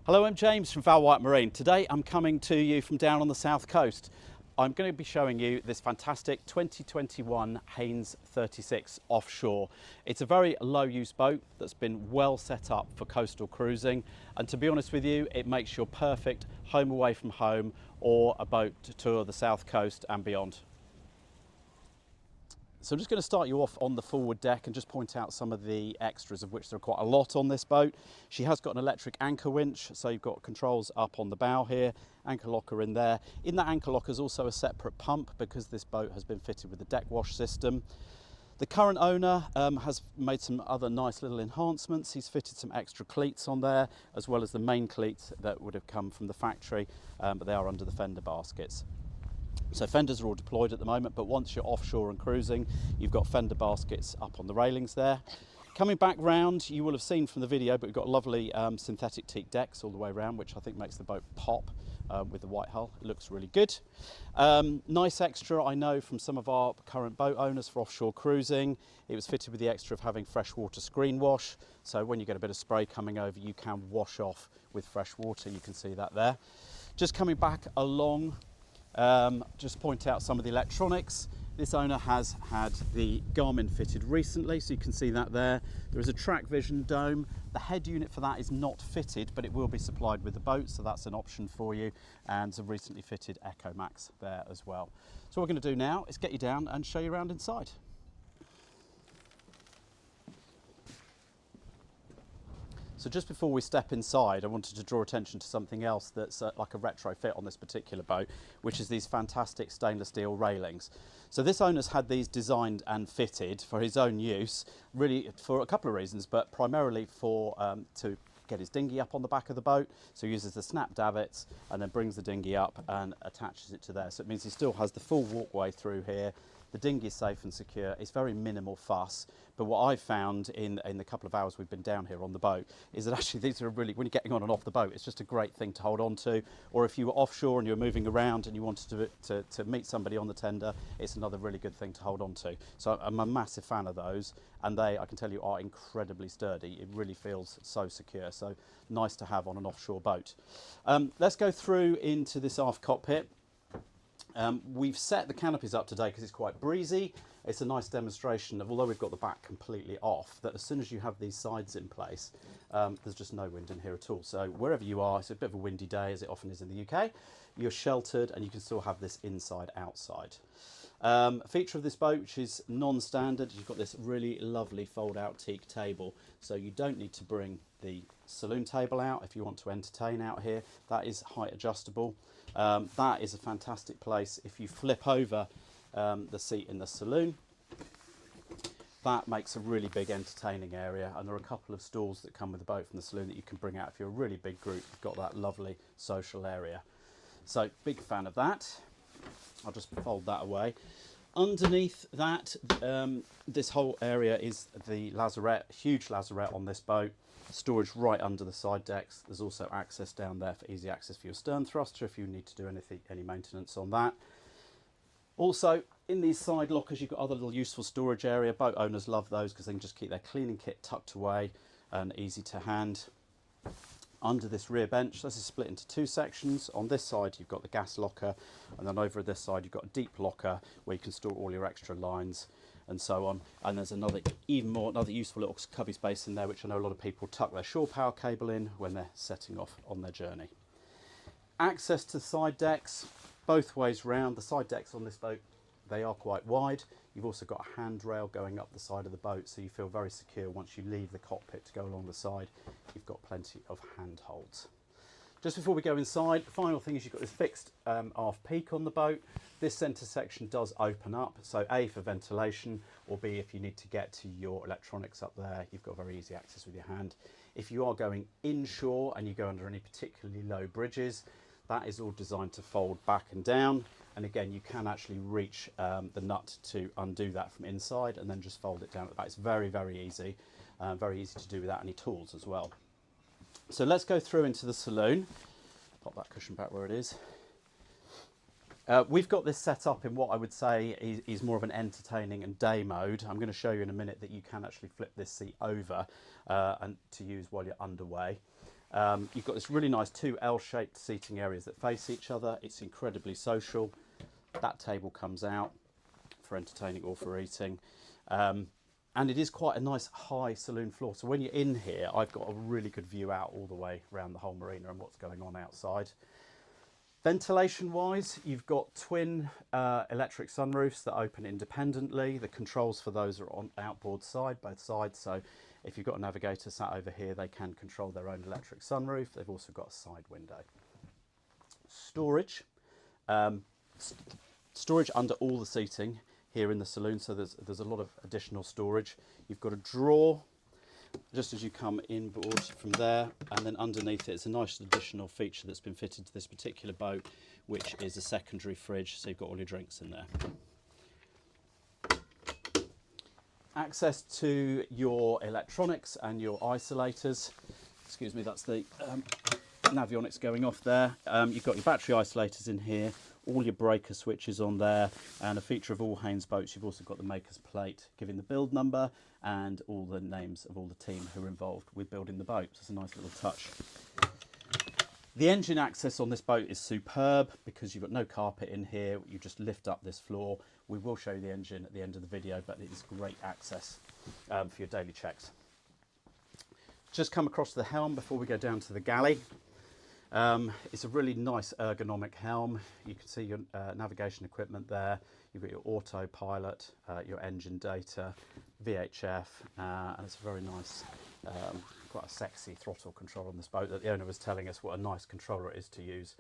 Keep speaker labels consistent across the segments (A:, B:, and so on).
A: Hello, I'm James from Val White Marine. Today I'm coming to you from down on the south coast. I'm going to be showing you this fantastic 2021 Haines 36 Offshore. It's a very low use boat that's been well set up for coastal cruising, and to be honest with you, it makes your perfect home away from home or a boat to tour the south coast and beyond. So I'm just going to start you off on the forward deck and just point out some of the extras, of which there are quite a lot on this boat. She has got an electric anchor winch, so you've got controls up on the bow here, anchor locker in there. In that anchor locker is also a separate pump because this boat has been fitted with the deck wash system. The current owner has made some other nice little enhancements. He's fitted some extra cleats on there, as well as the main cleats that would have come from the factory, but they are under the fender baskets. So fenders are all deployed at the moment, but once you're offshore and cruising, you've got fender baskets up on the railings there. Coming back round, you will have seen from the video, but we've got lovely synthetic teak decks all the way around, which I think makes the boat pop with the white hull. It looks really good. Nice extra, I know from some of our current boat owners for offshore cruising. It was fitted with the extra of having freshwater screen wash. So when you get a bit of spray coming over, you can wash off with fresh water. You can see that there. Just coming back along, just point out some of the electronics. This owner has had the Garmin fitted recently, so you can see that there. There is a track vision dome. The head unit for that is not fitted, but it will be supplied with the boat, so that's an option for you. And some recently fitted Echo Max there as well. So what we're going to do now is get you down and show you around inside. So just before we step inside, I wanted to draw attention to something else that's like a retrofit on this particular boat, which is these fantastic stainless steel railings. So this owner's had these designed and fitted for his own use, really for a couple of reasons, but primarily for to get his dinghy up on the back of the boat. So he uses the snap davits and then brings the dinghy up and attaches it to there. So it means he still has the full walkway through here. The dinghy is safe and secure. It's very minimal fuss. But what I've found in the couple of hours we've been down here on the boat is that actually these are really, when you're getting on and off the boat, it's just a great thing to hold on to. Or if you were offshore and you were moving around and you wanted to meet somebody on the tender, it's another really good thing to hold on to. So I'm a massive fan of those, and they, I can tell you, are incredibly sturdy. It really feels so secure. So nice to have on an offshore boat. Let's go through into this aft cockpit. We've set the canopies up today because it's quite breezy. It's a nice demonstration of, although we've got the back completely off, that as soon as you have these sides in place, there's just no wind in here at all. So wherever you are, it's a bit of a windy day, as it often is in the UK, you're sheltered and you can still have this inside outside. A feature of this boat, which is non-standard, you've got this really lovely fold-out teak table, so you don't need to bring the saloon table out if you want to entertain out here. That is height adjustable. That is a fantastic place. If you flip over the seat in the saloon, that makes a really big entertaining area, and there are a couple of stools that come with the boat from the saloon that you can bring out. If you're a really big group, you've got that lovely social area. So big fan of that. I'll just fold that away. Underneath that, this whole area is the lazarette, huge lazarette on this boat. Storage right under the side decks. There's also access down there for easy access for your stern thruster if you need to do any maintenance on that. Also, in these side lockers, you've got other little useful storage area. Boat owners love those because they can just keep their cleaning kit tucked away and easy to hand. Under this rear bench, this is split into two sections. On this side, you've got the gas locker, and then over this side, you've got a deep locker where you can store all your extra lines and so on. And there's another useful little cubby space in there, which I know a lot of people tuck their shore power cable in when they're setting off on their journey. Access to side decks, both ways round. The side decks on this boat, they are quite wide. You've also got a handrail going up the side of the boat, so you feel very secure once you leave the cockpit to go along the side. You've got plenty of handholds. Just before we go inside, the final thing is you've got this fixed aft peak on the boat. This centre section does open up, so A, for ventilation, or B, if you need to get to your electronics up there, you've got very easy access with your hand. If you are going inshore and you go under any particularly low bridges, that is all designed to fold back and down. And again, you can actually reach the nut to undo that from inside and then just fold it down at the back. It's very, very easy to do without any tools as well. So let's go through into the saloon. Pop that cushion back where it is. We've got this set up in what I would say is more of an entertaining and day mode. I'm going to show you in a minute that you can actually flip this seat over and to use while you're underway. You've got this really nice two L-shaped seating areas that face each other. It's incredibly social. That table comes out for entertaining or for eating. And it is quite a nice high saloon floor. So when you're in here, I've got a really good view out all the way around the whole marina and what's going on outside. Ventilation wise, you've got twin electric sunroofs that open independently. The controls for those are on outboard side, both sides. So if you've got a navigator sat over here, they can control their own electric sunroof. They've also got a side window. Storage. Storage under all the seating here in the saloon, so there's a lot of additional storage. You've got a drawer just as you come inboard from there, and then underneath it, it's a nice additional feature that's been fitted to this particular boat, which is a secondary fridge, so you've got all your drinks in there. Access to your electronics and your isolators. Excuse me, that's the navionics going off there. You've got your battery isolators in here, all your breaker switches on there, and a feature of all Haines boats, you've also got the maker's plate giving the build number and all the names of all the team who are involved with building the boat. So it's a nice little touch. The engine access on this boat is superb because you've got no carpet in here. You just lift up this floor. We will show you the engine at the end of the video, but it is great access for your daily checks. Just come across the helm before we go down to the galley. It's a really nice ergonomic helm. You can see your navigation equipment there. You've got your autopilot, your engine data, VHF, and it's a very nice, quite a sexy throttle control on this boat that the owner was telling us what a nice controller it is to use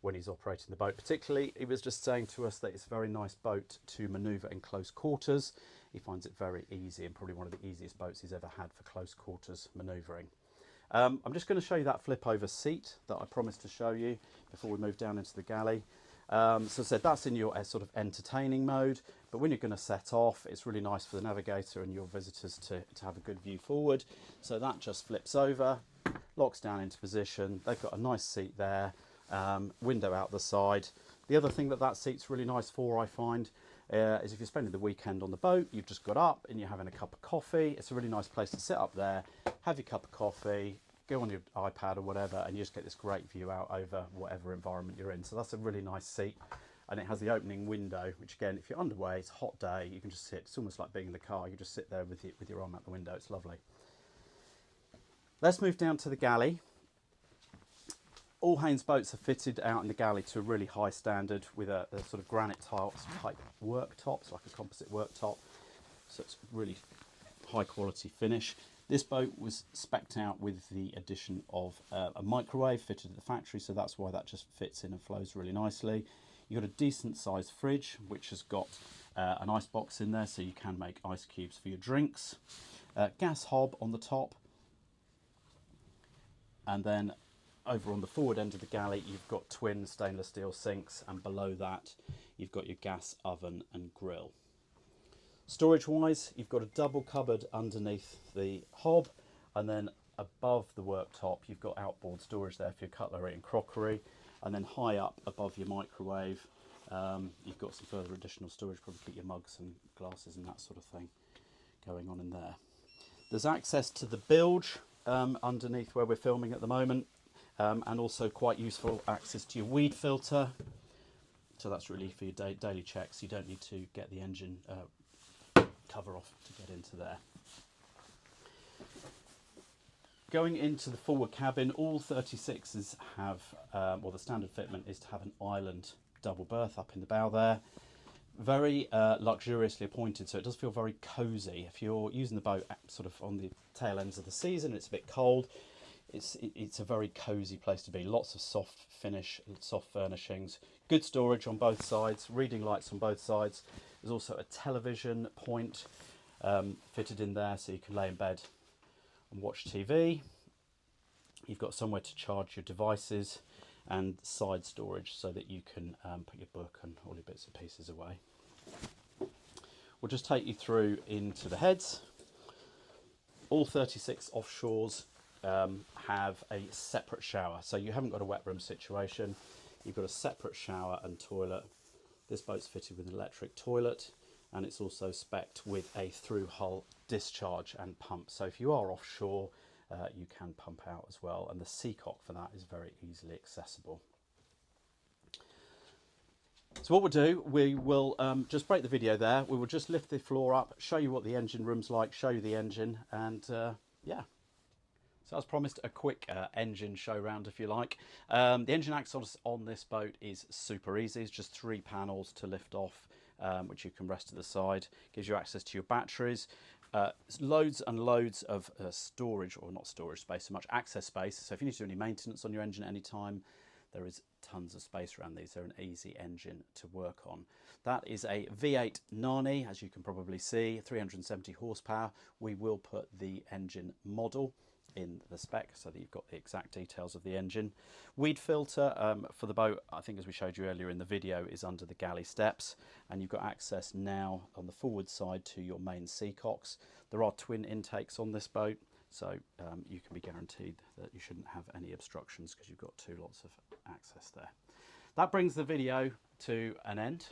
A: when he's operating the boat. Particularly, he was just saying to us that it's a very nice boat to manoeuvre in close quarters. He finds it very easy and probably one of the easiest boats he's ever had for close quarters manoeuvring. I'm just going to show you that flip over seat that I promised to show you before we move down into the galley. So I said that's in your sort of entertaining mode, but when you're going to set off, it's really nice for the navigator and your visitors to have a good view forward. So that just flips over, locks down into position. They've got a nice seat there, window out the side. The other thing that seat's really nice for, I find, is if you're spending the weekend on the boat, you've just got up and you're having a cup of coffee. It's a really nice place to sit up there, have your cup of coffee, go on your iPad or whatever, and you just get this great view out over whatever environment you're in. So that's a really nice seat, and it has the opening window, which again, if you're underway, it's a hot day, you can just sit. It's almost like being in the car. You just sit there with your arm out the window. It's lovely. Let's move down to the galley. All Haines boats are fitted out in the galley to a really high standard with a sort of granite tiles type worktops, like a composite worktop. So it's really high quality finish. This boat was spec'd out with the addition of a microwave fitted at the factory, so that's why that just fits in and flows really nicely. You've got a decent sized fridge, which has got an ice box in there, so you can make ice cubes for your drinks. Gas hob on the top, and then over on the forward end of the galley, you've got twin stainless steel sinks, and below that, you've got your gas oven and grill. Storage wise, you've got a double cupboard underneath the hob, and then above the worktop, you've got outboard storage there for your cutlery and crockery, and then high up above your microwave, you've got some further additional storage, probably keep your mugs and glasses and that sort of thing going on in there. There's access to the bilge underneath where we're filming at the moment. And also quite useful access to your weed filter. So that's really for your daily checks. You don't need to get the engine cover off to get into there. Going into the forward cabin, all 36s have, well, the standard fitment is to have an island double berth up in the bow there. Very luxuriously appointed, so it does feel very cosy. If you're using the boat sort of on the tail ends of the season, it's a bit cold. It's a very cosy place to be. Lots of soft finish, soft furnishings, good storage on both sides, reading lights on both sides. There's also a television point fitted in there, so you can lay in bed and watch TV. You've got somewhere to charge your devices and side storage so that you can put your book and all your bits and pieces away. We'll just take you through into the heads. All 36 offshores have a separate shower, so you haven't got a wet room situation. You've got a separate shower and toilet. This boat's fitted with an electric toilet, and it's also spec'd with a through hull discharge and pump. So if you are offshore you can pump out as well, and the seacock for that is very easily accessible. So what we'll do, we will just break the video there. We will just lift the floor up, show you what the engine room's like, show you the engine, and yeah. So as promised, a quick engine show round, if you like. The engine access on this boat is super easy. It's just 3 panels to lift off, which you can rest to the side. Gives you access to your batteries. Loads and loads of storage, or not storage space so much, access space. So if you need to do any maintenance on your engine at any time, there is tons of space around these. They're an easy engine to work on. That is a V8 Nanni, as you can probably see, 370 horsepower. We will put the engine model in the spec so that you've got the exact details of the engine. Weed filter for the boat, I think as we showed you earlier in the video, is under the galley steps, and you've got access now on the forward side to your main seacocks. There are twin intakes on this boat, so you can be guaranteed that you shouldn't have any obstructions because you've got 2 lots of access there. That brings the video to an end.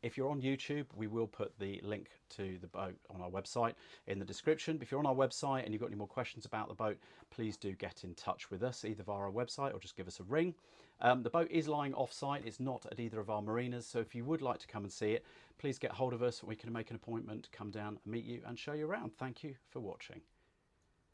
A: If you're on YouTube, we will put the link to the boat on our website in the description. If you're on our website and you've got any more questions about the boat, please do get in touch with us, either via our website or just give us a ring. The boat is lying off-site. It's not at either of our marinas, so if you would like to come and see it, please get hold of us. We can make an appointment, come down, meet you and show you around. Thank you for watching.